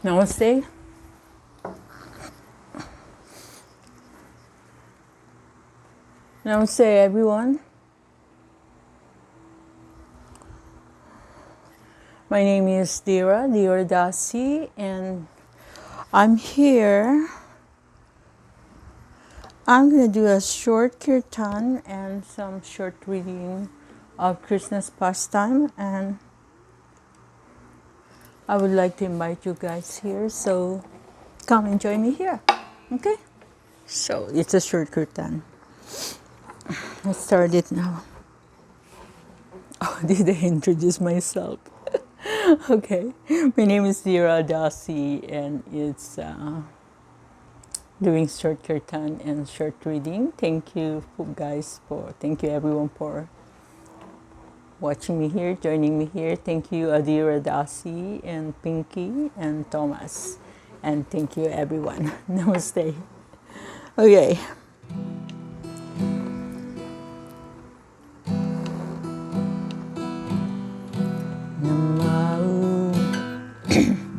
Namaste. Namaste, everyone. My name is Dira Dasi, and I'm here. I'm going to do a short kirtan and some short reading of Krishna's pastime, and I would like to invite you guys here, so come and join me here, okay? So it's a short kirtan. Let's start it now. Oh, did I introduce myself? Okay, my name is Dira Dasi, and it's doing short kirtan and short reading. Thank you thank you everyone for watching me here, joining me here. Thank you Adira Dasi and Pinky and Thomas, and thank you everyone. Namaste. Okay. Namo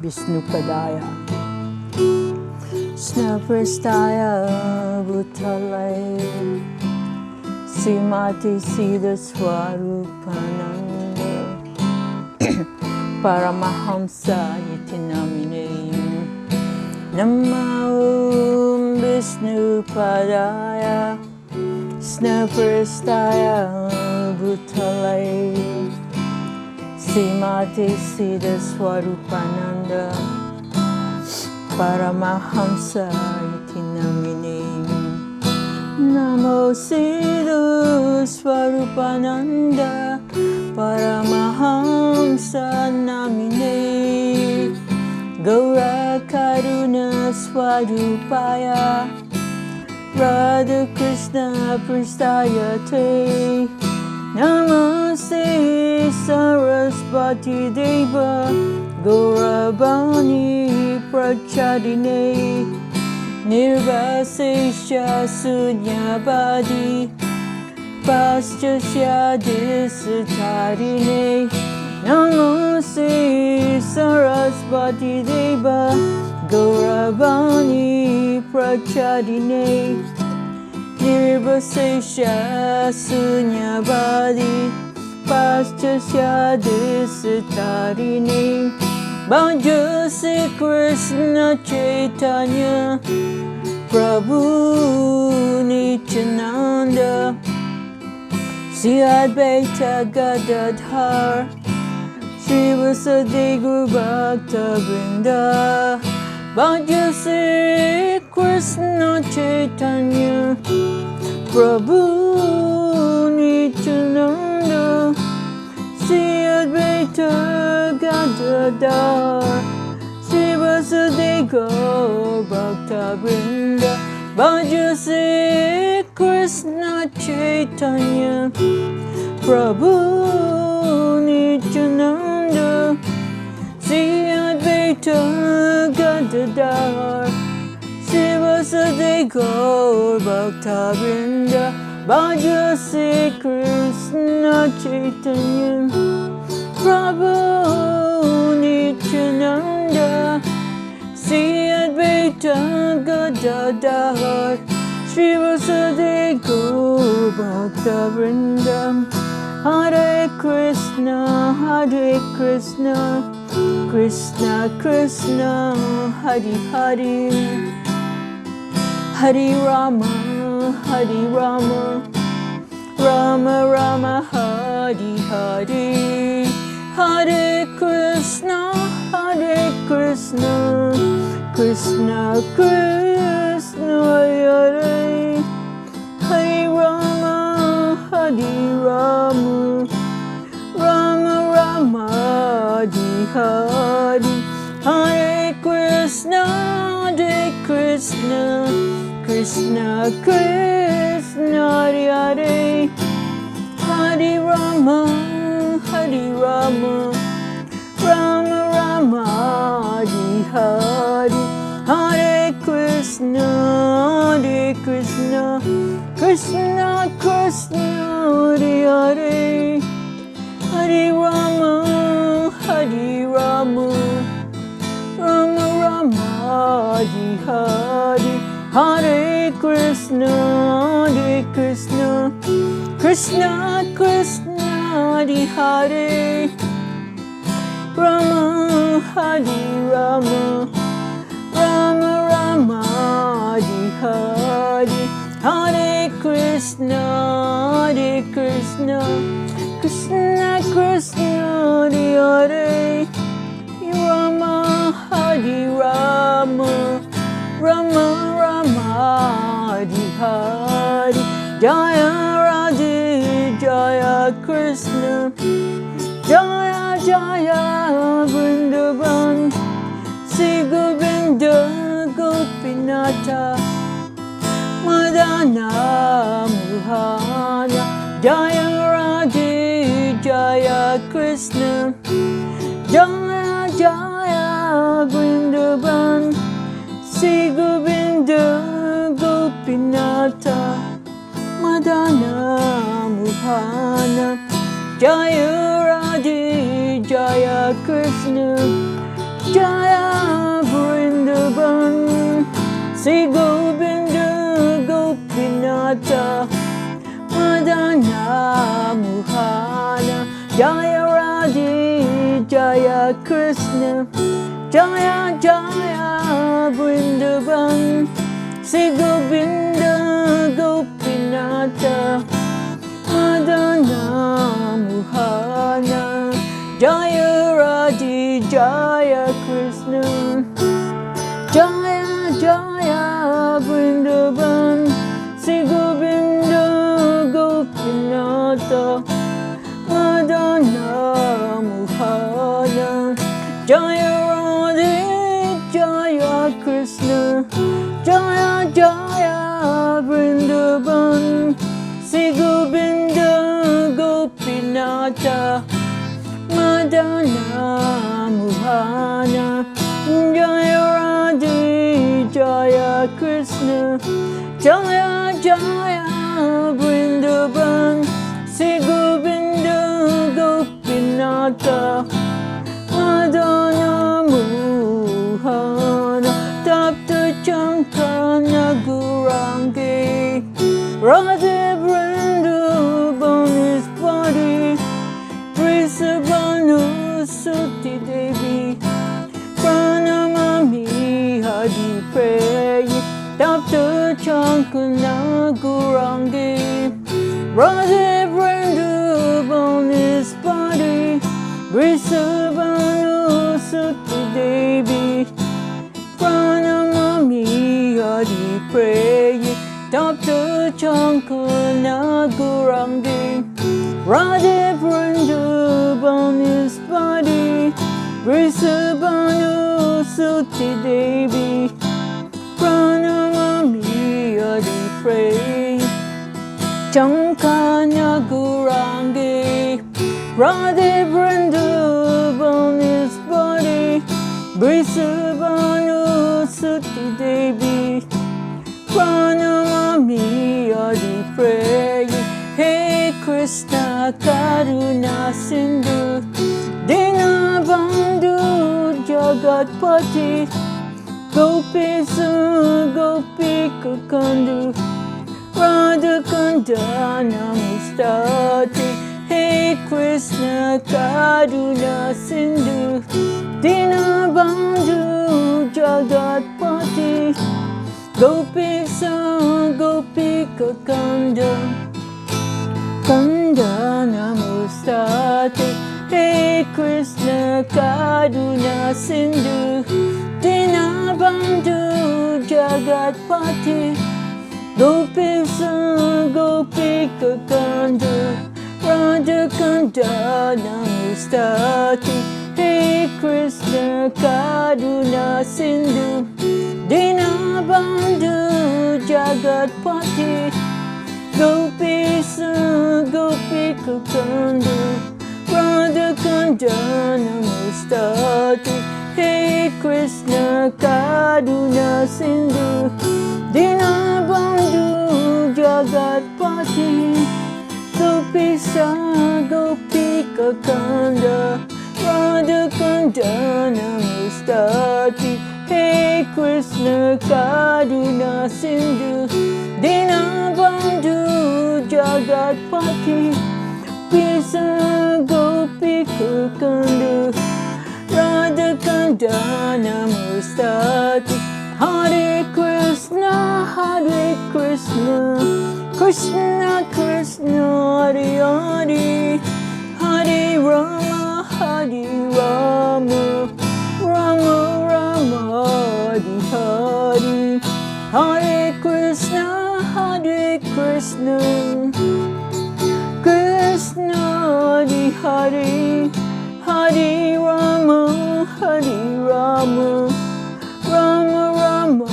Vishnu Padaya Snaprastaya Bhutale Srimati Siddha Swarupananda Paramahamsa Iti Namine Namo Vishnu Padaya Snaprastaya Bhutale Srimati Siddha Swarupananda Paramahamsa Iti Namine Namo Siddha Swarupananda Paramahamsa Namine Gaura Karuna Swarupaya Radha Krishna Prastayate Namaste Saraswati Deva Gauravani Prachadine Nirvasesha Sunyabadi Paschasya Disatharine Namaste Saraswati Deva Gauravani Prachadine Nirvasesha Sunyabadi Paschasya Disatharine Bhajase Krishna Chaitanya Prabhu Nityananda Sri Advaita Gadadhar Srivasadi Guru Bhakta Vrinda Bhajase Krishna Chaitanya Prabhu Nityananda Sri Advaita Gadadhar Srivasadi Gaur Bhakta Vrinda Bhajase Krishna Chaitanya Prabhu Nityananda Sri Advaita Gadadhar Srivasadi Gaur Bhakta Vrinda Bhajase Krishna Chaitanya Prabhu Nityananda Sri Advaita Gadadhar Srivasadi Gaur Bhakta Vrinda Hare Krishna Krishna Krishna Hare Hare Hare Rama Rama Rama Hare Hare Hare Krishna Krishna Krishna Hare Hare Rama Rama Rama Hare Hare Hare Krishna Krishna Krishna Hare Hare Hare Rama Rama Rama Hare Hare Krishna Krishna Krishna Hare Hare Hare Rama Rama Hari Hari, Hare Krishna, Hare Krishna, Krishna Krishna, Hare Hare, Rama Hare Rama, Rama Rama, Hare Hare, Hare Krishna, Hare Krishna, Krishna Krishna, Hare Hare, Rama Hare Rama, Rama Rama, Hare Hare, Jaya Radhe, Jaya Krishna, Jaya Jaya Vrindavan, Sri Govinda Gopinatha, Madana Mohana, Jaya Radhe, Jaya Krishna, Jaya Jaya Vrindavan, Sri Govinda Gopinatha, Madana Mohana, Jaya Radhe, Jaya Krishna, Jaya Vrindavan, Sri Govinda Gopinatha, Madana Mohana, Jaya Radhe, Jaya Krishna, Jaya Jaya Vrindavan, Sri Govinda Gopinatha, Madana Mohana, Jaya Radhe, Jaya Krishna, Jaya Jaya Vrindavan, Sri Govinda Gopinatha, Madana Mohana, Jaya Radhe, Jaya Krishna, Jaya Jaya Vrindavan, Sri Govinda Gopinatha, Madana Mohana, Jaya Radhe, Jaya Krishna, Jaya Jaya Vrindavan, Sri Govinda Gopinatha, Madana Mohana, Tapta Chankana Gurangi, Radhe Vrindavan is body, Vrisabhanu Suti Devi, Pranamami Hadi Pray, Tapta Chankana Gurangi, Radhe Vrindavan is body, Vrisabhanu Suti Devi, Pranamami Hadi Pray, Tapta Chankana Gurangi, Radhe Vrindavan is body, Vrisabhanu Suti Devi, Pranamami Hadi Pray, Chankana Gurangi, Radhe Vrindavan is body, Vrisabhanu Suti Devi, Pranamami Hadi Pray, Hey Krishna Karuna Sindhu, Dinabandhu Jagatpati, Gopis Gopika Kandu, Radhakanda Namustati, Hey Krishna Karuna Sindhu, Dinabandhu Jagatpati, Gopis Gopika Kanda, Kanda Namustati, Hey Krishna Karuna Sindhu, Dinabandhu Jagatpati, Gopis Gopika Kanda, Radhakanda Namustati, Hey Krishna Karuna Sindhu, Dinabandhu Jagatpati, Gopis Gopika Kanda, Radhakanda Namustati, Hey Krishna Karuna Sindhu, Dinabandhu Jagatpati, Gopis Gopika Kanda, Radhakanda Namustati, Hey Krishna Karuna Sindhu Dinabandhu Jagatpati Krishna Gopi Kukundu Radha Kandana Mustati Hare Krishna Krishna Krishna Hare Hare Hare Rama Rama Rama Hare Hare Hare Krishna Krishna Hare Hare Hare Rama Rama Rama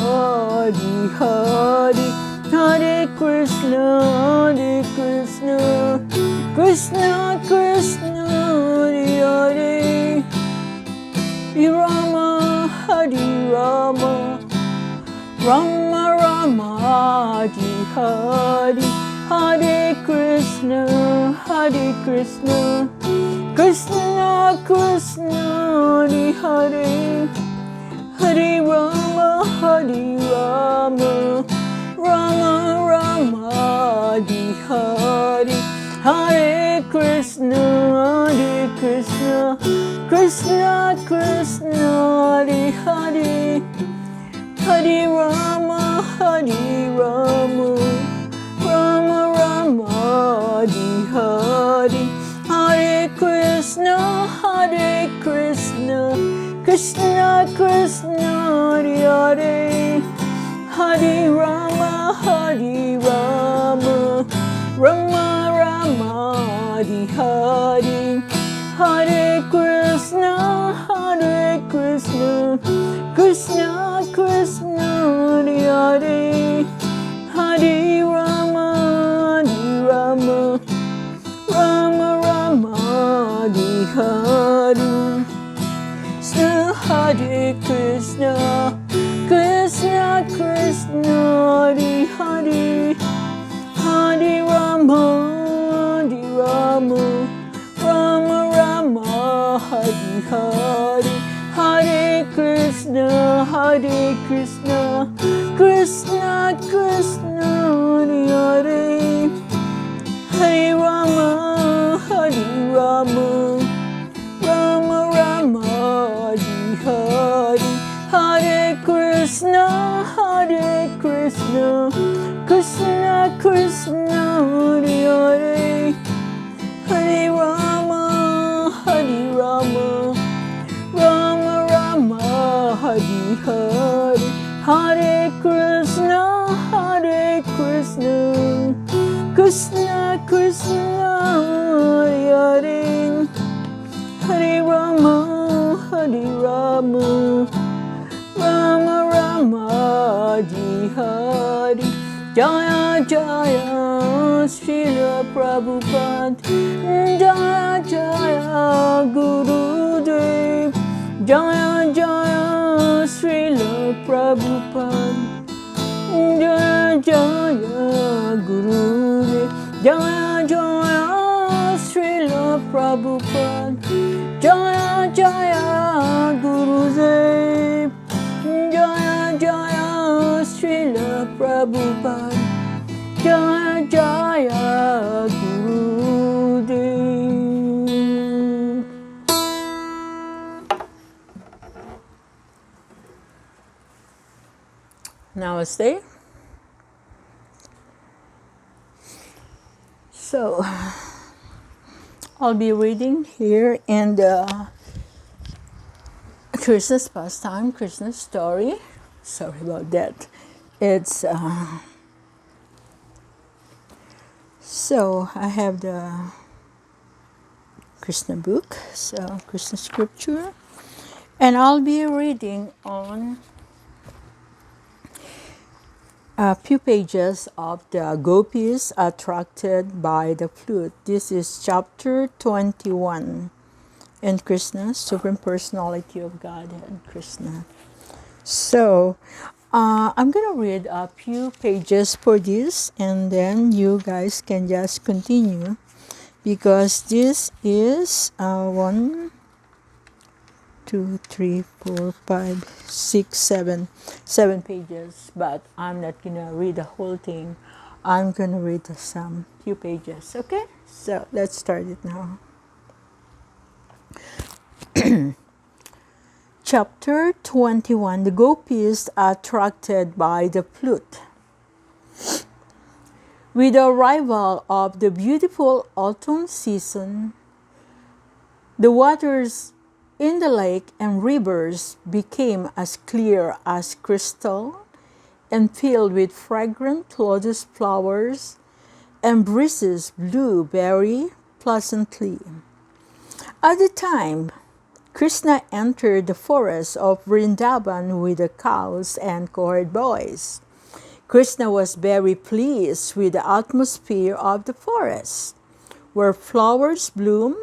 Hare Hare Hare Krishna Krishna Krishna Hare Hare Rama Rama Rama Hare Hare Hare Krishna Krishna Krishna Hare Hare Hare Rama Rama Rama Hare Hare Krishna Krishna Krishna Hare Hare Hare Rama Rama Rama Hare Hare Krishna Krishna Krishna Hare Hare Hare Rama Rama Rama Hare Hare Krishna Krishna Krishna Hare Hare Hare Rama Rama Rama Hare Hare Krishna Krishna Hare Hare Hare Rama Rama Rama Hare Hare Hare Krishna Krishna Krishna Hare Hare Hare Rama Rama Rama Hare Hare Krishna Krishna Krishna Hare Hare Hare Rama Rama Rama Hare Hare Hare Krishna Krishna Krishna Hare Hare Hare Rama Rama Rama Hare Jaya Jaya Srila Prabhupada Jaya Jaya Gurudev Jaya Jaya Srila Prabhupada Jaya Jaya Gurudev Jaya Jaya Srila Prabhupada Jaya Jaya Gurudev Jaya Jaya Srila Prabhupada Jaya Jaya Gurudev. Namaste. So, I'll be reading here in the Krishna's pastime, Krishna's story. Sorry about that. It's so I have the Krishna book, so Krishna scripture, and I'll be reading on a few pages of the Gopis attracted by the flute. This is chapter 21 in Krishna, Supreme Personality of Godhead, Krishna. So, I'm going to read a few pages for this, and then you guys can just continue, because this is 1, 2, 3, 4, 5, 6, 7. 7 pages, but I'm not gonna read the whole thing. I'm gonna read some few pages, okay? So let's start it now. Chapter 21. The Gopis attracted by the flute. With the arrival of the beautiful autumn season, the waters in the lake and rivers became as clear as crystal and filled with fragrant lotus flowers, and breezes blew very pleasantly. At the time, Krishna entered the forest of Vrindavan with the cows and cohort boys. Krishna was very pleased with the atmosphere of the forest, where flowers bloom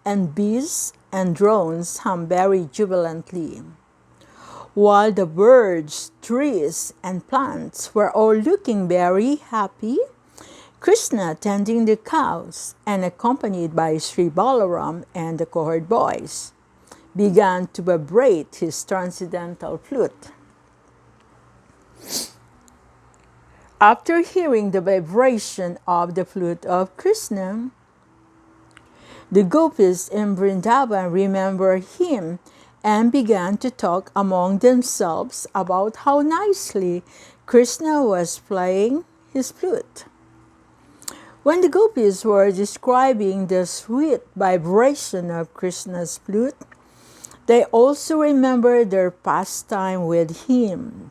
and bees and drones hum very jubilantly. While the birds, trees, and plants were all looking very happy, Krishna, tending the cows and accompanied by Sri Balaram and the cohort boys, began to vibrate his transcendental flute. After hearing the vibration of the flute of Krishna, the Gopis in Vrindavan remembered him and began to talk among themselves about how nicely Krishna was playing his flute. When the Gopis were describing the sweet vibration of Krishna's flute, they also remembered their pastime with him.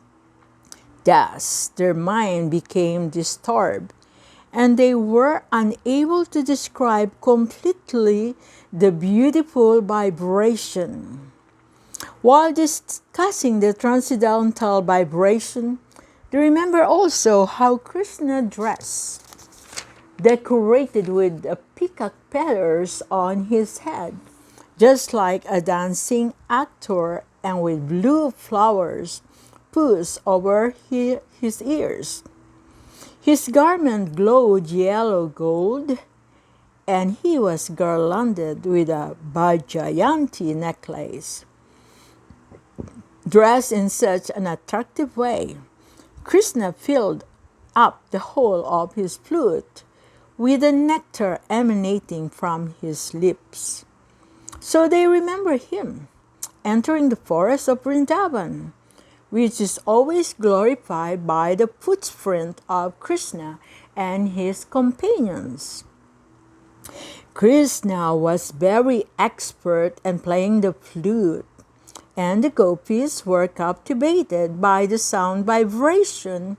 Thus, their mind became disturbed, and they were unable to describe completely the beautiful vibration. While discussing the transcendental vibration, they remember also how Krishna dressed, decorated with peacock feathers on his head, just like a dancing actor, and with blue flowers pushed over his ears. His garment glowed yellow gold, and he was garlanded with a Vajjayanti necklace. Dressed in such an attractive way, Krishna filled up the whole of his flute with the nectar emanating from his lips. So they remember him entering the forest of Vrindavan, which is always glorified by the footprint of Krishna and his companions. Krishna was very expert in playing the flute, and the Gopis were captivated by the sound vibration,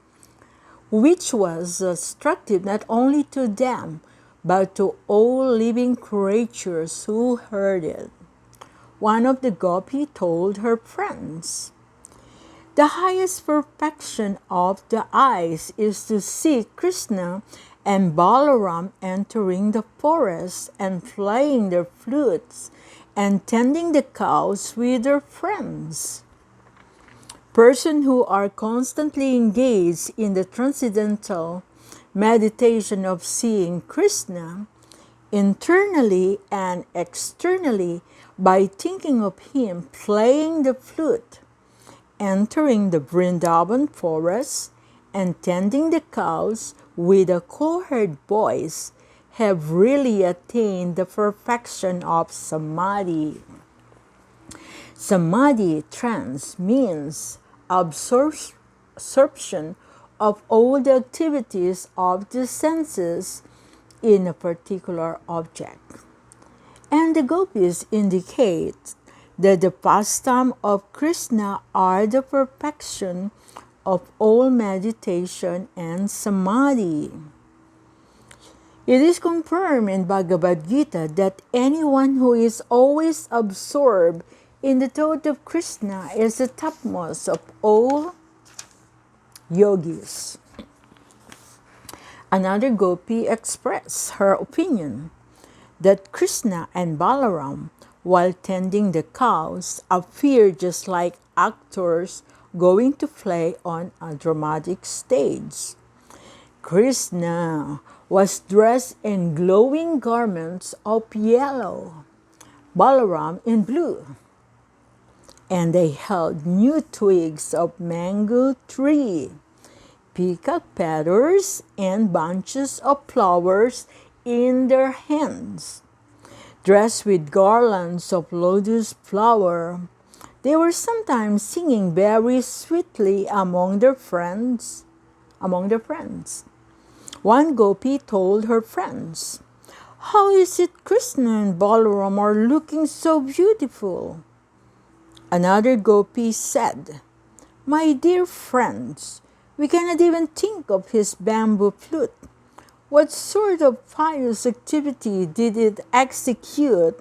which was destructive not only to them, but to all living creatures who heard it. One of the Gopis told her friends, "The highest perfection of the eyes is to see Krishna and Balaram entering the forest and playing their flutes and tending the cows with their friends." Persons who are constantly engaged in the transcendental meditation of seeing Krishna internally and externally by thinking of him playing the flute, entering the Vrindavan forest, and tending the cows with a cohort boys have really attained the perfection of samadhi. Samadhi trance means absorption of all the activities of the senses in a particular object. And the Gopis indicate that the pastime of Krishna are the perfection of all meditation and samadhi. It is confirmed in Bhagavad Gita that anyone who is always absorbed in the thought of Krishna is the topmost of all yogis. Another Gopi expressed her opinion that Krishna and Balaram, while tending the cows, appear just like actors going to play on a dramatic stage. Krishna was dressed in glowing garments of yellow, Balaram in blue. and they held new twigs of mango tree, peacock feathers, and bunches of flowers in their hands. Dressed with garlands of lotus flower, they were sometimes singing very sweetly among their friends. One gopi told her friends, "How is it Krishna and Balaram are looking so beautiful?" Another gopi said, "My dear friends, we cannot even think of his bamboo flute. What sort of pious activity did it execute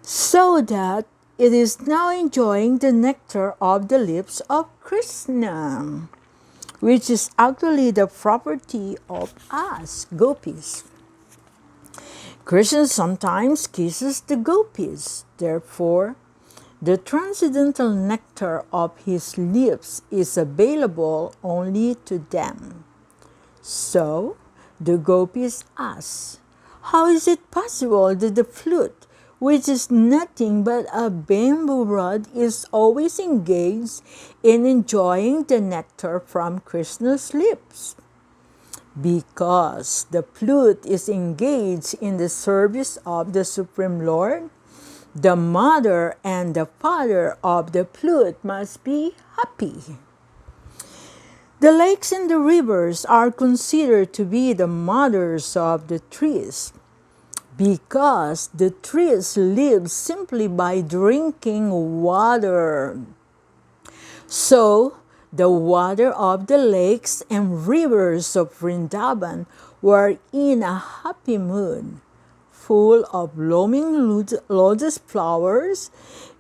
so that it is now enjoying the nectar of the lips of Krishna, which is actually the property of us, gopis? Krishna sometimes kisses the gopis. Therefore, the transcendental nectar of his lips is available only to them." So the gopis asked, "How is it possible that the flute, which is nothing but a bamboo rod, is always engaged in enjoying the nectar from Krishna's lips?" "Because the flute is engaged in the service of the Supreme Lord, the mother and the father of the flute must be happy." The lakes and the rivers are considered to be the mothers of the trees, because the trees live simply by drinking water. So, the water of the lakes and rivers of Vrindavan were in a happy mood, full of blooming lotus flowers,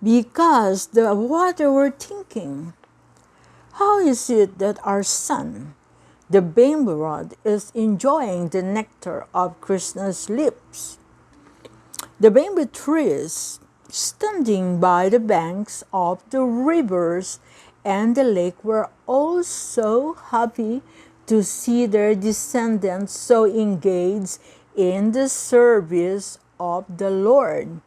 because the water were thinking, "How is it that our son, the bamboo rod, is enjoying the nectar of Krishna's lips?" The bamboo trees, standing by the banks of the rivers and the lake, were all so happy to see their descendants so engaged in the service of the Lord.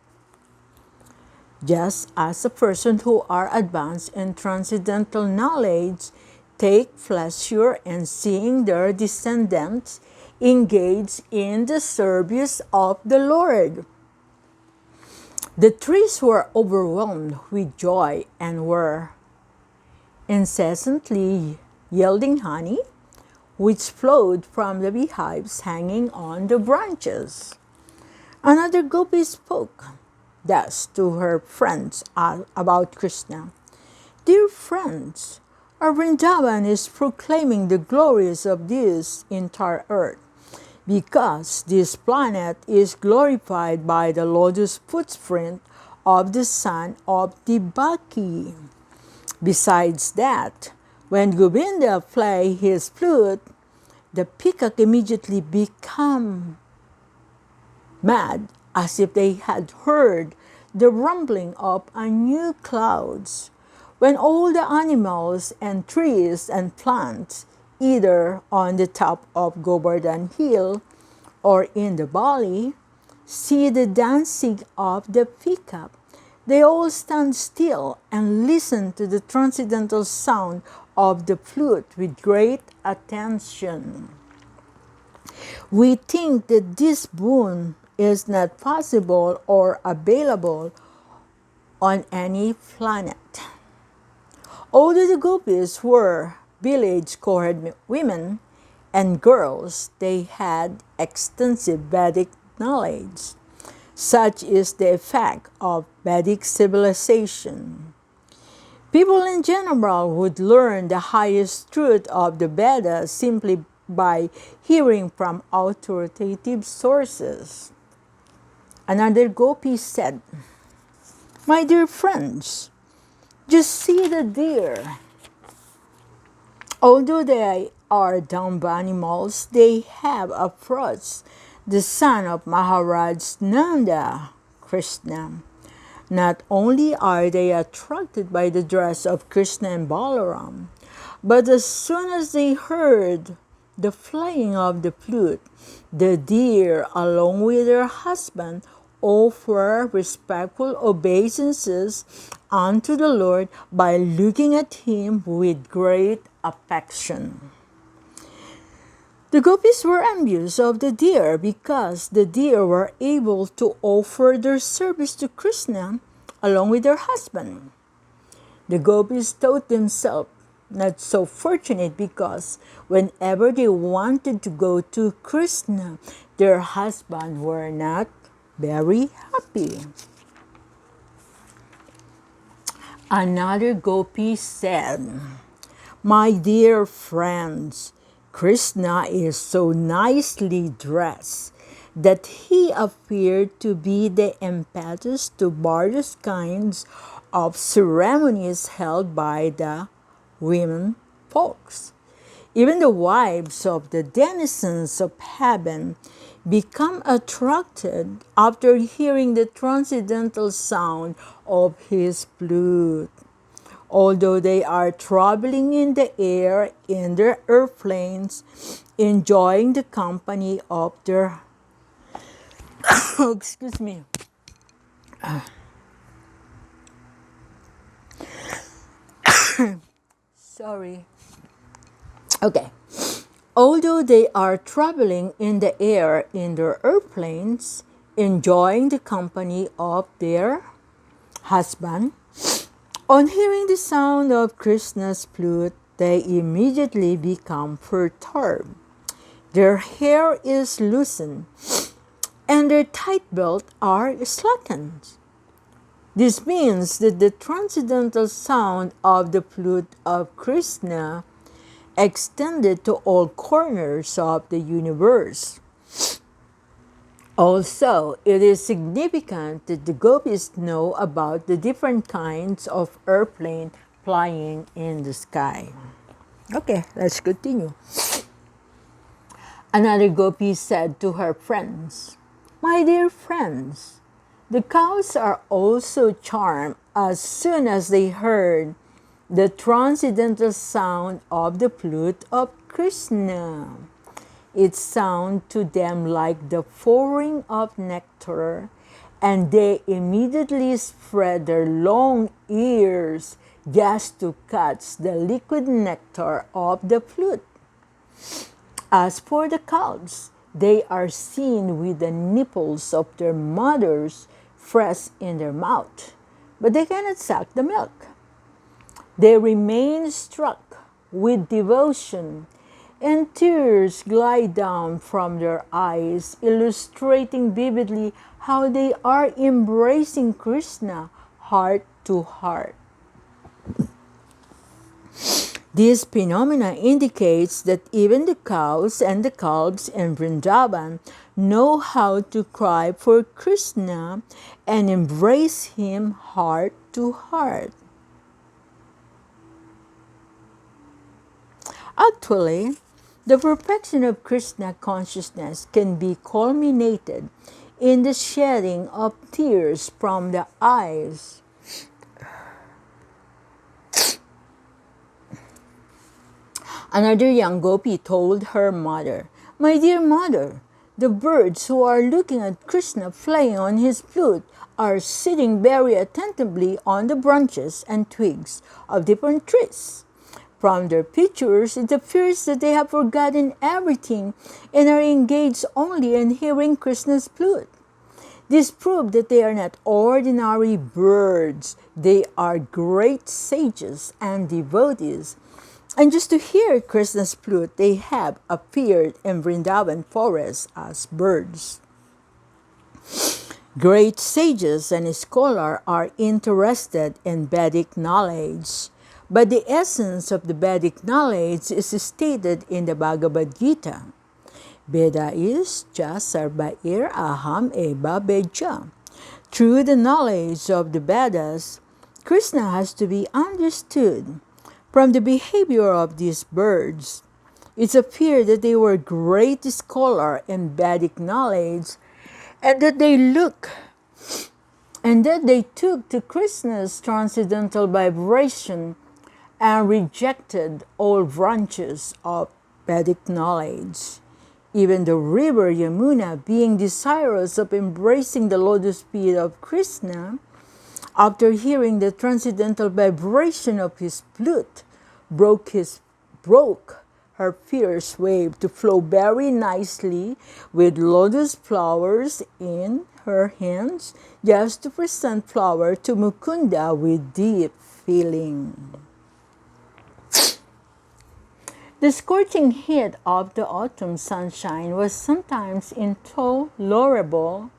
Just as a person who are advanced in transcendental knowledge take pleasure in seeing their descendants engaged in the service of the Lord. The trees were overwhelmed with joy and were incessantly yielding honey, which flowed from the beehives hanging on the branches. Another gopi spoke thus to her friends about Krishna. "Dear friends, our Vrindavan is proclaiming the glories of this entire earth, because this planet is glorified by the lotus footprint of the son of Devaki. Besides that, when Govinda played his flute, the peacock immediately became mad, as if they had heard the rumbling of a new clouds. When all the animals and trees and plants, either on the top of Govardhan Hill or in the valley, see the dancing of the peacock, they all stand still and listen to the transcendental sound of the flute with great attention. We think that this boon is not possible or available on any planet." Although the gopis were village cohort women and girls, they had extensive Vedic knowledge. Such is the effect of Vedic civilization. People in general would learn the highest truth of the Vedas simply by hearing from authoritative sources. Another gopi said, "My dear friends, just see the deer. Although they are dumb animals, they have approached the son of Maharaj Nanda, Krishna. Not only are they attracted by the dress of Krishna and Balaram, but as soon as they heard the playing of the flute, the deer, along with their husband, offer respectful obeisances unto the Lord by looking at him with great affection. The gopis were envious of the deer because the deer were able to offer their service to Krishna along with their husband. The gopis thought themselves not so fortunate because whenever they wanted to go to Krishna, their husbands were not very happy. Another gopi said, "My dear friends, Krishna is so nicely dressed that he appeared to be the impetus to various kinds of ceremonies held by the women folks. Even the wives of the denizens of heaven become attracted after hearing the transcendental sound of his flute. Although they are traveling in the air in their airplanes, enjoying the company of their excuse me. Sorry. Okay. Although they are traveling in the air in their airplanes, enjoying the company of their husband, on hearing the sound of Krishna's flute, they immediately become perturbed. Their hair is loosened, and their tight belts are slackened. This means that the transcendental sound of the flute of Krishna extended to all corners of the universe. Also, it is significant that the gopis know about the different kinds of airplane flying in the sky. Okay, let's continue. Another gopi said to her friends, "My dear friends, the cows are also charmed as soon as they heard the transcendental sound of the flute of Krishna. It sounded to them like the pouring of nectar, and they immediately spread their long ears just to catch the liquid nectar of the flute. As for the cows, they are seen with the nipples of their mothers pressed in their mouth, but they cannot suck the milk. They remain struck with devotion, and tears glide down from their eyes, illustrating vividly how they are embracing Krishna heart to heart. This phenomena indicates that even the cows and the calves in Vrindavan know how to cry for Krishna and embrace him heart to heart. Actually, the perfection of Krishna consciousness can be culminated in the shedding of tears from the eyes. Another young gopi told her mother, "My dear mother, the birds who are looking at Krishna playing on his flute are sitting very attentively on the branches and twigs of different trees. From their pictures, it appears that they have forgotten everything and are engaged only in hearing Krishna's flute. This proves that they are not ordinary birds. They are great sages and devotees. And just to hear Krishna's flute, they have appeared in Vrindavan forest as birds. Great sages and scholars are interested in Vedic knowledge, but the essence of the Vedic knowledge is stated in the Bhagavad Gita. Veda is ja sarvair aham eva veja. Through the knowledge of the Vedas, Krishna has to be understood. From the behavior of these birds, it appeared that they were great scholars in Vedic knowledge, and that they took to Krishna's transcendental vibration and rejected all branches of Vedic knowledge. Even the river Yamuna, being desirous of embracing the lotus feet of Krishna, after hearing the transcendental vibration of his flute, broke her fierce wave to flow very nicely with lotus flowers in her hands, just to present flower to Mukunda with deep feeling. The scorching heat of the autumn sunshine was sometimes intolerable,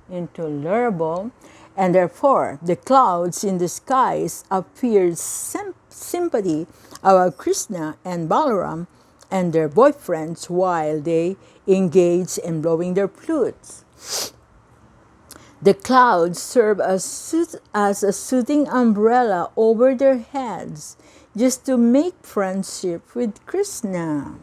and therefore the clouds in the skies appeared sympathy about Krishna and Balaram and their boyfriends while they engaged in blowing their flutes. The clouds served as a soothing umbrella over their heads, just to make friendship with Krishna.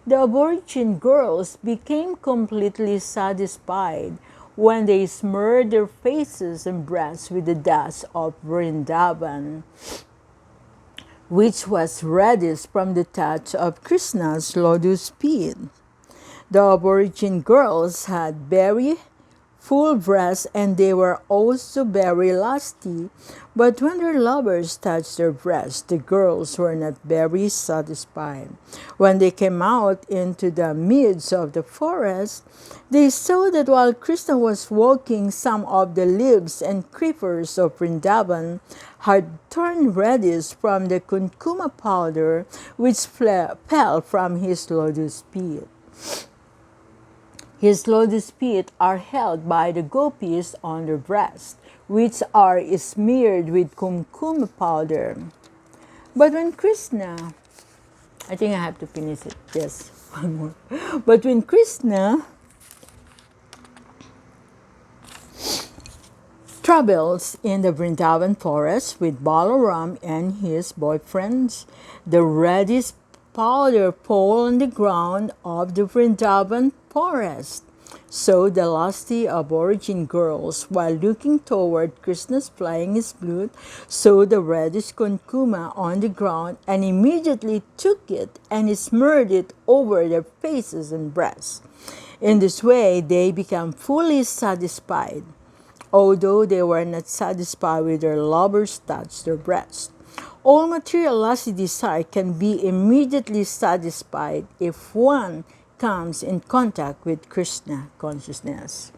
The aborigine girls became completely satisfied when they smeared their faces and breasts with the dust of Vrindavan, which was reddish from the touch of Krishna's lotus feet. The aborigine girls had very full breasts, and they were also very lusty, but when their lovers touched their breasts, the girls were not very satisfied. When they came out into the midst of the forest, they saw that while Krishna was walking, some of the leaves and creepers of Vrindavan had turned reddish from the kunkuma powder which fell from his lotus feet. His lotus feet are held by the Gopis on their breast, which are smeared with kumkum powder. But when Krishna, I think I have to finish it, yes, one more. But when Krishna travels in the Vrindavan forest with Balaram and his boyfriends, the reddish powder fall on the ground of the Vrindavan forest. So the lusty aborigine girls, while looking toward Krishna's playing his flute, saw the reddish kunkuma on the ground and immediately took it and smeared it over their faces and breasts. In this way, they became fully satisfied, although they were not satisfied with their lovers' touch their breasts. All material lusty desire can be immediately satisfied if one comes in contact with Krishna consciousness.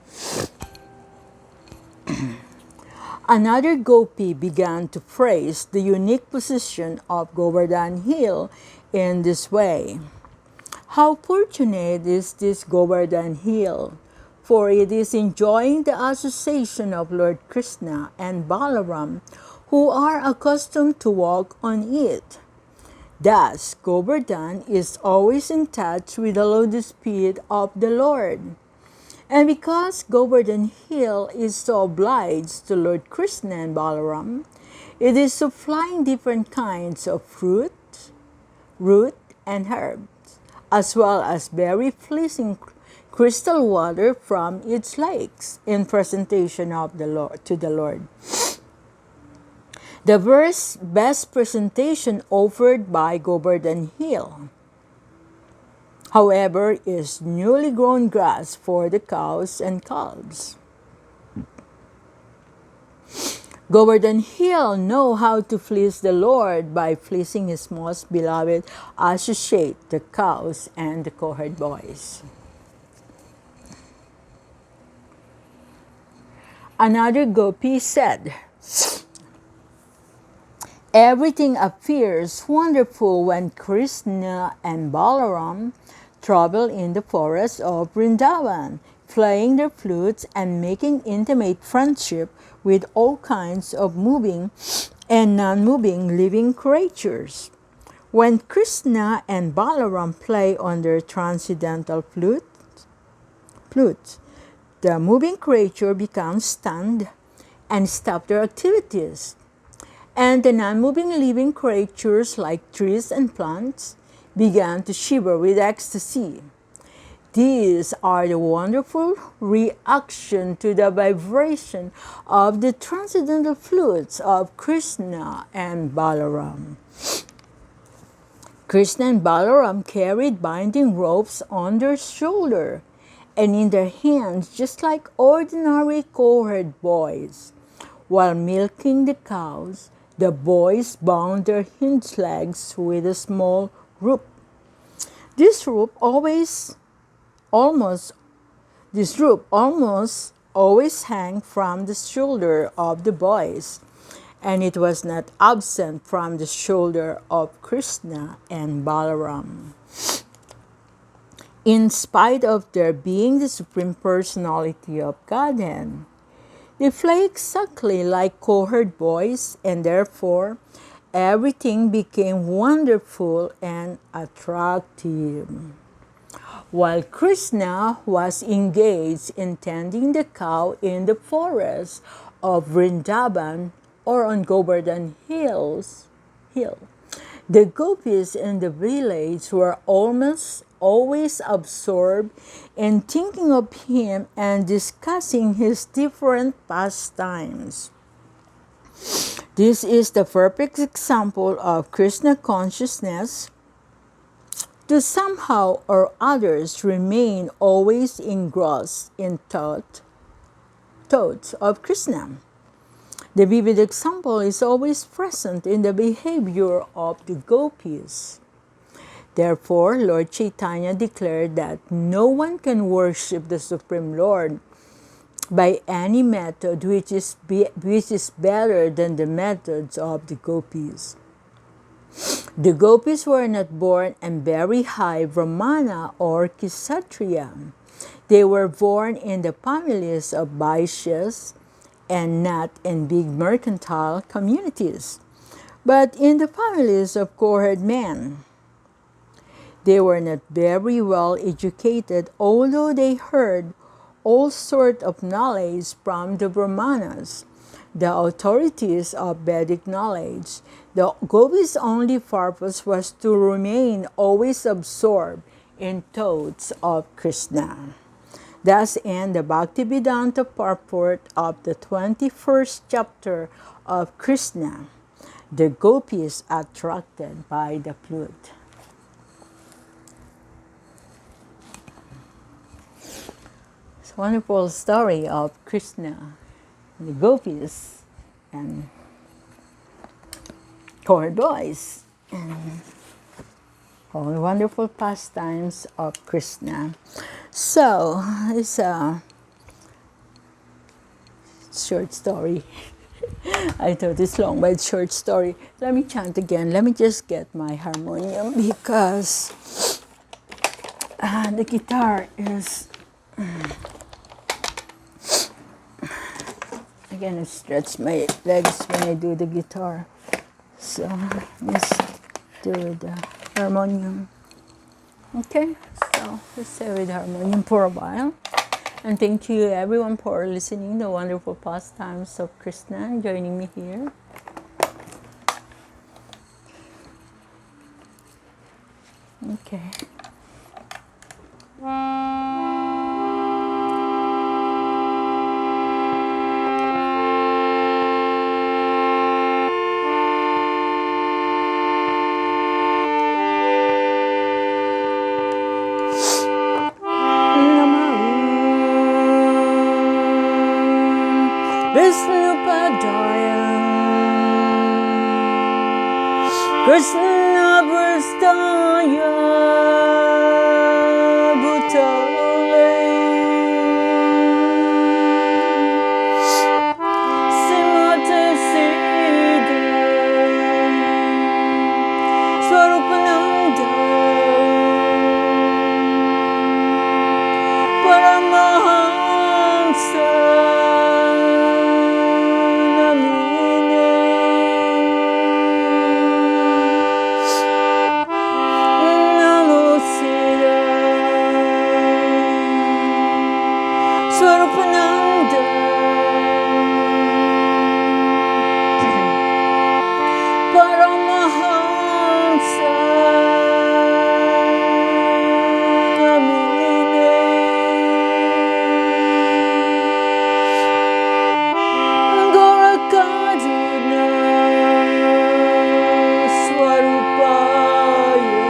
Another Gopi began to praise the unique position of Govardhan Hill in this way. How fortunate is this Govardhan Hill, for it is enjoying the association of Lord Krishna and Balaram, who are accustomed to walk on it. Thus, Govardhan is always in touch with the lotus feet of the Lord. And because Govardhan Hill is so obliged to Lord Krishna and Balaram, it is supplying different kinds of fruit, root, and herbs, as well as very pleasing crystal water from its lakes in presentation of the Lord to the Lord. The best presentation offered by Govardhan Hill, however, is newly grown grass for the cows and calves. Govardhan Hill know how to please the Lord by pleasing his most beloved associate, the cows and the coherd boys. Another Gopi said, everything appears wonderful when Krishna and Balaram travel in the forest of Vrindavan, playing their flutes and making intimate friendship with all kinds of moving and non-moving living creatures. When Krishna and Balaram play on their transcendental flutes, the moving creature becomes stunned and stop their activities. And the non-moving living creatures like trees and plants began to shiver with ecstasy. These are the wonderful reaction to the vibration of the transcendental flutes of Krishna and Balaram. Krishna and Balaram carried binding ropes on their shoulder and in their hands just like ordinary cohort boys. While milking the cows, the boys bound their hind legs with a small rope. This rope almost always hang from the shoulder of the boys, and it was not absent from the shoulder of Krishna and Balaram. In spite of their being the Supreme Personality of Godhead, they play exactly like cohort boys, and therefore everything became wonderful and attractive. While Krishna was engaged in tending the cow in the forest of Vrindavan or on Govardhan Hill, the gopis in the village were almost always absorbed in thinking of him and discussing his different pastimes. This is the perfect example of Krishna consciousness to somehow or others remain always engrossed in thoughts of Krishna. The vivid example is always present in the behavior of the gopis. Therefore, Lord Chaitanya declared that no one can worship the Supreme Lord by any method which is better than the methods of the gopis. The gopis were not born in very high Brahmana or Kshatriya. They were born in the families of Vaishyas and not in big mercantile communities, but in the families of cohort men. They were not very well educated, although they heard all sorts of knowledge from the Brahmanas, the authorities of Vedic knowledge. The gopis' only purpose was to remain always absorbed in thoughts of Krishna. Thus ends the Bhaktivedanta purport of the 21st chapter of Krishna, the gopis attracted by the flute. It's a wonderful story of Krishna, the gopis, and cohort boys, and all the wonderful pastimes of Krishna. So, it's a short story. I thought it's long, but it's short story. Let me chant again. Let me just get my harmonium because the guitar is... Again, I stretch my legs when I do the guitar. So, let's do the harmonium. Okay, so let's stay with harmonium for a while. And thank you everyone for listening, the wonderful pastimes of Krishna, joining me here. Okay. Krishna Prastaya Bhutale Simate Siddha Swarupananda Paramahamsa Swarupananda Paramahamsa Namine Gorakajuna Swarupaya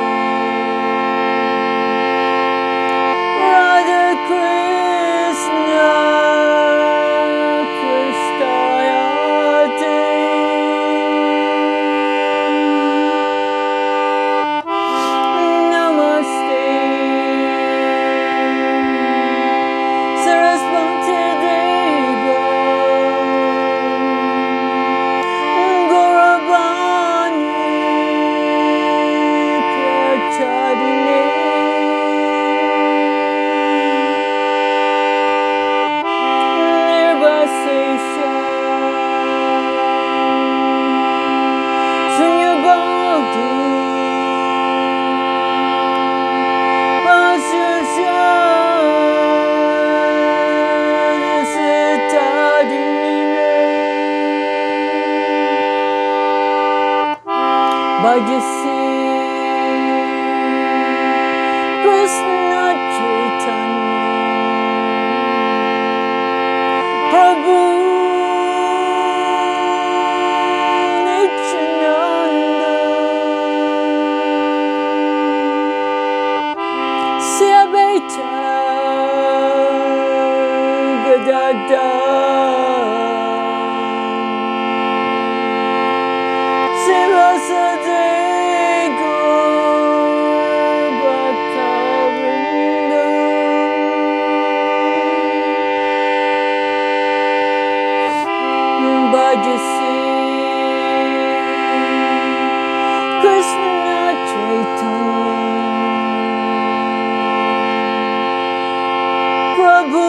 Prabhu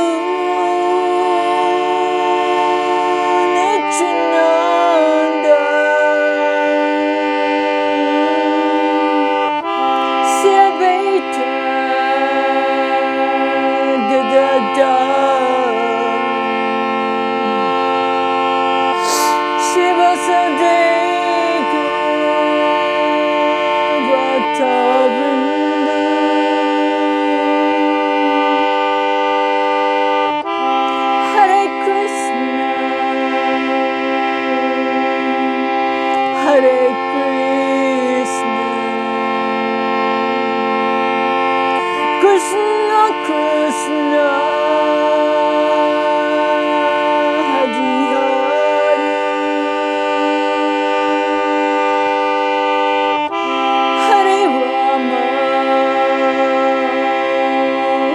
Nityananda Seveta Gadada Shiva Sadeka Bhaktavrinda Hare Krishna Hare Krishna Krishna Krishna Hari Hari Hare Rama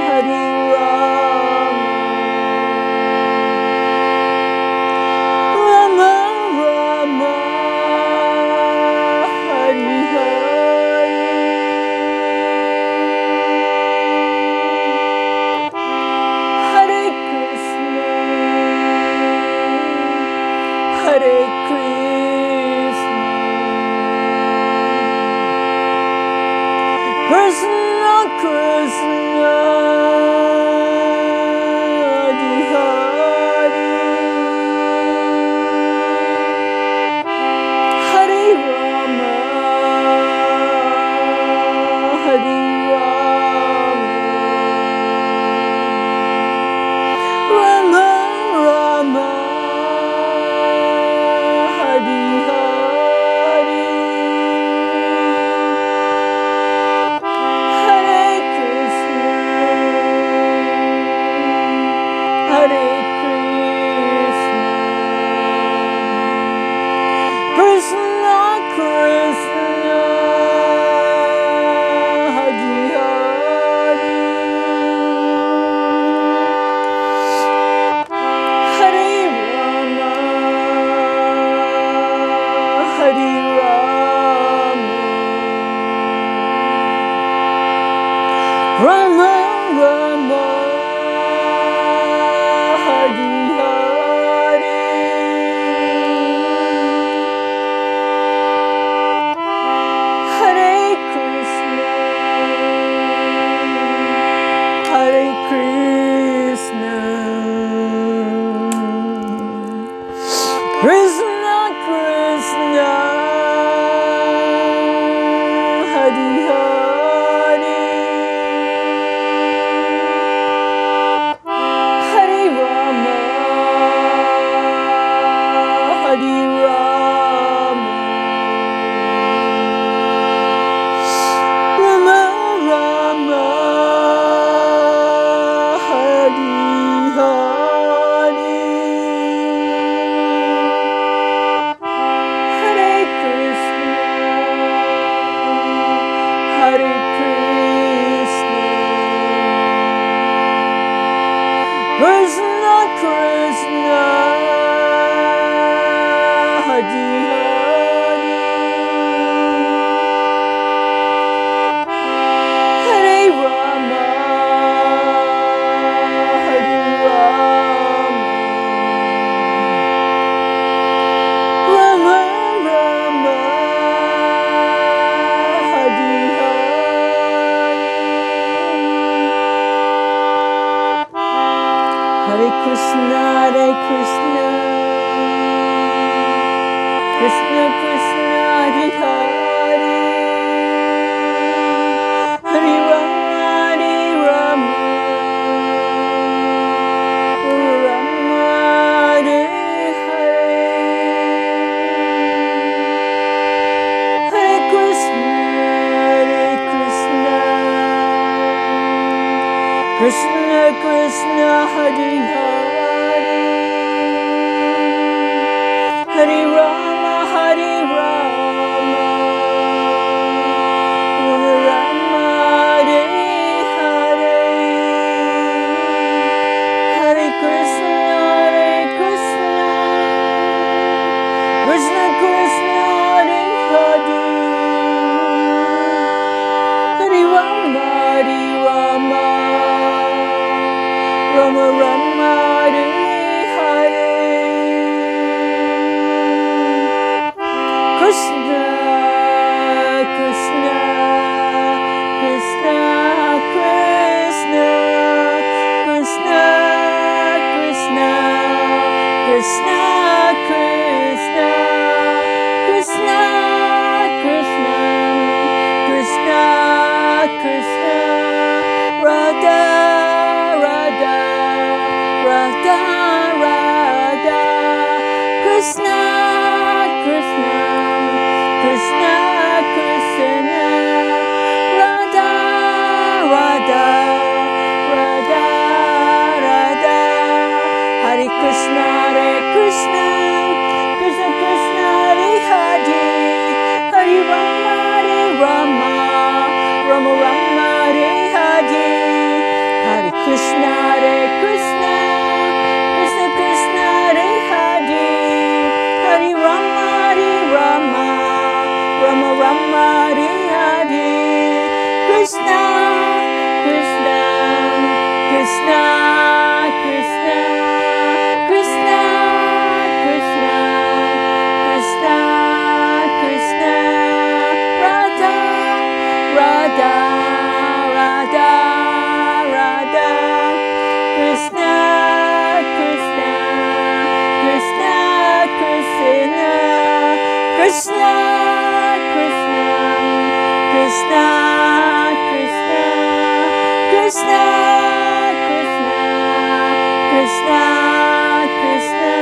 Hare Rama Rama Rama Hare Hare Hare Krishna Hare Krishna Krishna Krishna Hare Hare Hare Rama Hare Rama Rama Rama Hare Hare Hare Krishna Hare Krishna Krishna Krishna Hare Hare Hare Rama Hare Rama Rama Rama Hare Hare Hare Krishna Hare Krishna Krishna Krishna Hare Hare Hare Rama Hare Rama Rama Rama Hare Hare Hare Krishna Hare Krishna Krishna Krishna Hare Hare Hare Rama Hare Rama Rama Rama Hare Hare Hare Krishna Hare Krishna Krishna Krishna Hare Hare Hare Rama Hare Rama Rama Hare Hare Hare Krishna Krishna Krishna Hare Hare Hare Rama Hare Rama Rama Hare Hare Hare Krishna Krishna Krishna Hare Hare Hare Rama Rama Rama Hare Hare. Krishna Krishna Krishna Krishna Krishna Krishna Krishna Krishna Krishna Krishna Krishna Krishna Radha Radha Radha Radha Krishna Krishna Krishna Krishna Radha Radha Radha Radha Hare Krishna Hare Krishna Krishna Krishna Hare Hare Hare Rama Hare Rama Rama Rama Hare Hare Hare Krishna Hare Krishna Krishna Krishna Hare Hare Hare Rama Hare Rama Rama Rama Hare Hare Krishna Krishna Krishna Krishna Krishna Krishna Krishna Krishna Radha Radha Radha Radha Krishna Krishna Krishna Krishna Krishna Krishna Krishna Krishna Krishna Krishna Krishna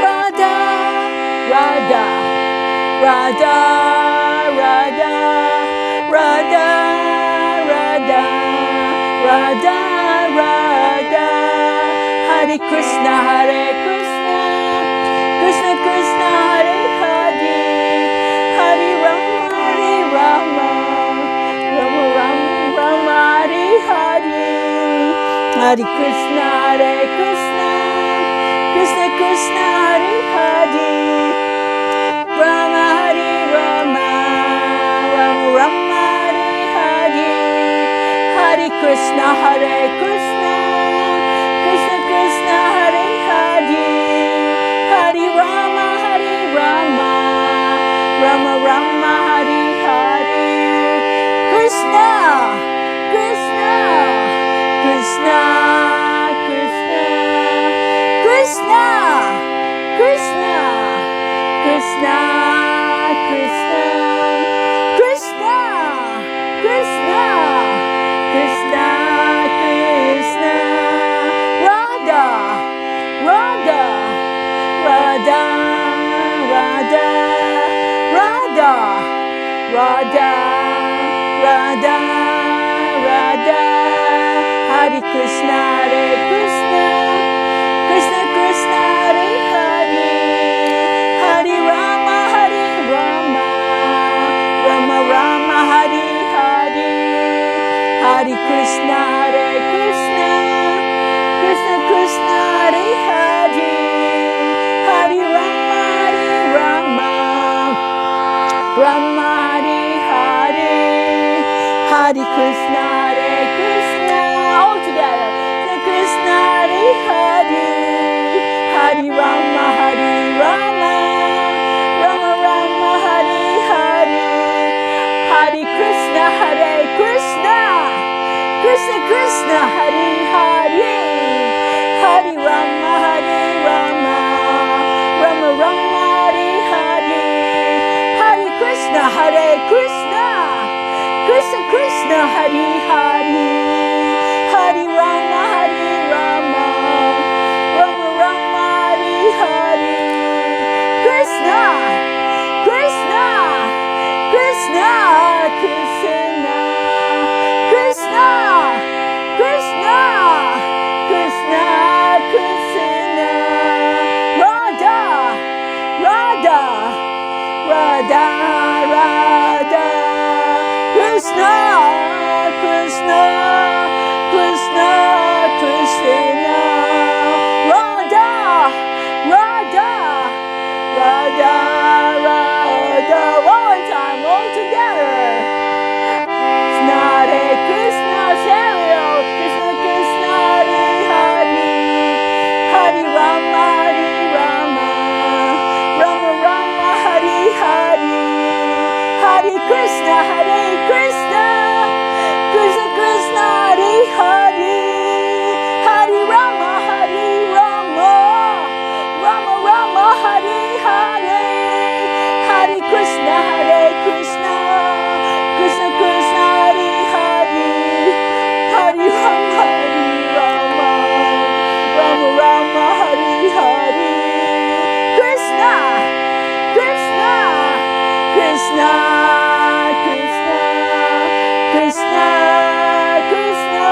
Radha Radha Radha Radha Radha Radha Radha Radha Hare Krishna Hare Krishna Krishna Krishna Hare Hare Hare Rama Hare Rama Rama Rama Rama Hare Hare Hare Krishna Hare Krishna Krishna Krishna Hare Hare Rama Hare Rama Rama Rama Hare Hare Hare Krishna Hare Krishna Krishna Krishna Hare Hare Hare Rama Hare Rama Rama Rama Hare Hare Krishna Krishna Krishna Krishna Krishna Krishna Krishna Krishna Krishna Krishna Krishna Krishna Radha Radha Radha Radha Radha Radha Radha Radha Hare Krishna Hare Krishna Krishna Krishna Hare Hare Hare Rama Hare Rama Rama Rama Hare Hare Hare Krishna Hare Krishna Krishna Krishna Hare Hare Hare Rama Hare Rama Rama Hare Hare Hare Krishna Hare Krishna all together Krishna Hare Hare Hare Rama Hare Rama Rama Rama Hare Hare Hare Krishna Hare Krishna Krishna Krishna Hare Hare Hare Rama Hare Rama Rama Rama Hare Hare Hare Krishna Hare Krishna Krishna Krishna Hare Hare Krishna, Hare Krishna, Krishna Krishna, Hare Hare, Hare Rama, Hare Rama, Rama Rama, Hare Hare, Hare Krishna, Hare Krishna, Krishna Krishna, Hare Hare, Hare Rama, Hare Rama, Rama Rama, Hare Hare, Krishna, Krishna, Krishna, Krishna, Krishna, Krishna,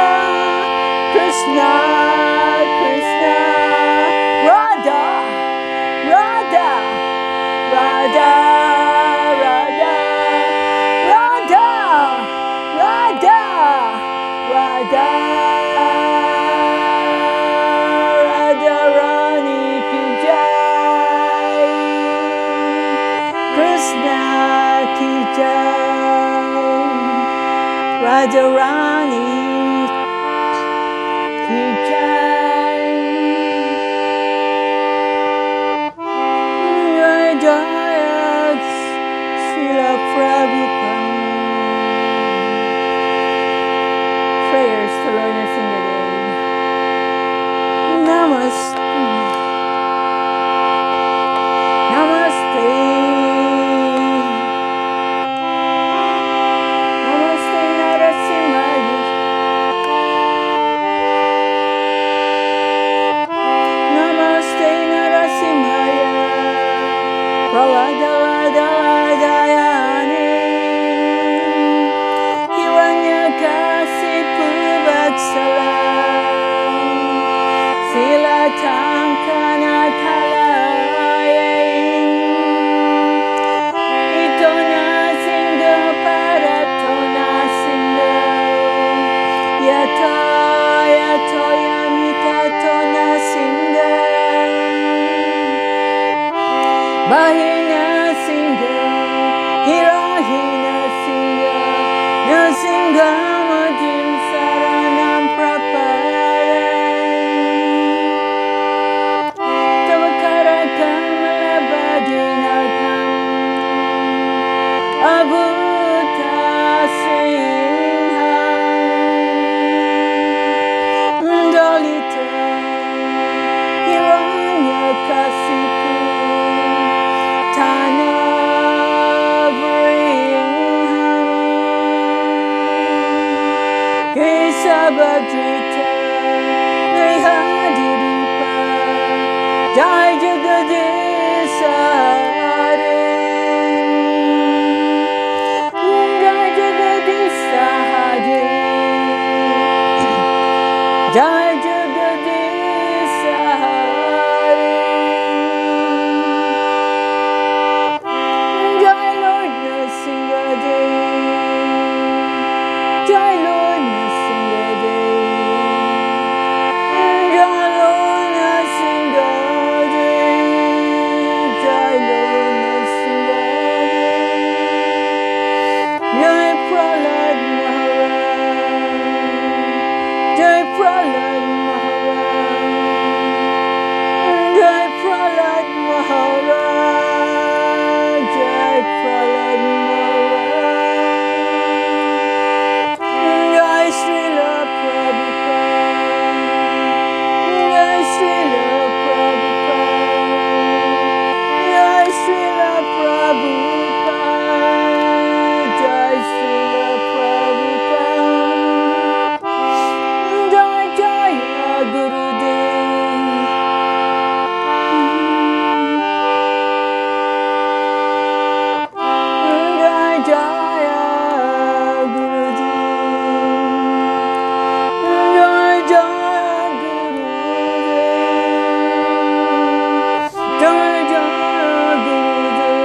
Krishna, Krishna, Radha, Radha, Radha, Radha, Radha, Radha, Radha, Radha Rani ki jai, Krishna ki jai, Radha Rani ki jai, Jai Jai Srila Prabhupada. Prayers to learn us in the day. Namaste. Namaste. Namaste Narasimhaya. Namaste Narasimhaya. Praladayani. Hiranyakasipu Vatsala. Sila Tankana Talaye. Itona Singha Paratona Singha. Yato Yato Yamita Tona Singha. Bahina Singha, Hirahina Singha, Narsingha Majim Saranam Prapaya. Tavakara Kamala Bhadinakam, Abhuta Singha, Dalita, Hiranyakasipu. Kesabadrita Nihadirupa Jai Jagadisha Hare Jai Jagadisha Hare Jai Jagadisha Hare Jai Lord Nrsimhadev, Jai Lord Nrsimhadev, Jai Lord Nrsimhadev, Jai Lord Nrsimhadev, Jai Prahlad Maharaj, Jai Prahlad Maharaj, Jai Prahlad Maharaj, Jai Prahlad Maharaj, Jai Srila Prabhupada, Jai Srila Prabhupada, Jai Srila Prabhupada, Jai Srila Prabhupada, Jai Jaya Gurudev. Jai Jaya Gurudev, Jai Jaya Gurudev, Jai Jaya Gurudev,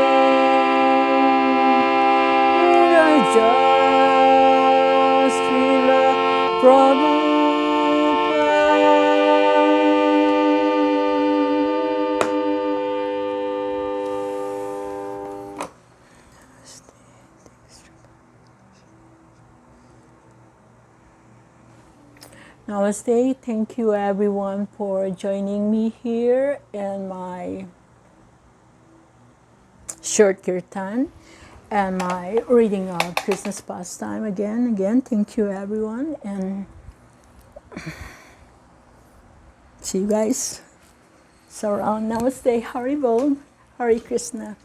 Jai Jaya Srila Prabhupada. Namaste. Thank you everyone for joining me here in my short kirtan. and my reading of Krishna's pastime again. Thank you, everyone, and see you guys. So, Namaste, Haribol, Hare Krishna.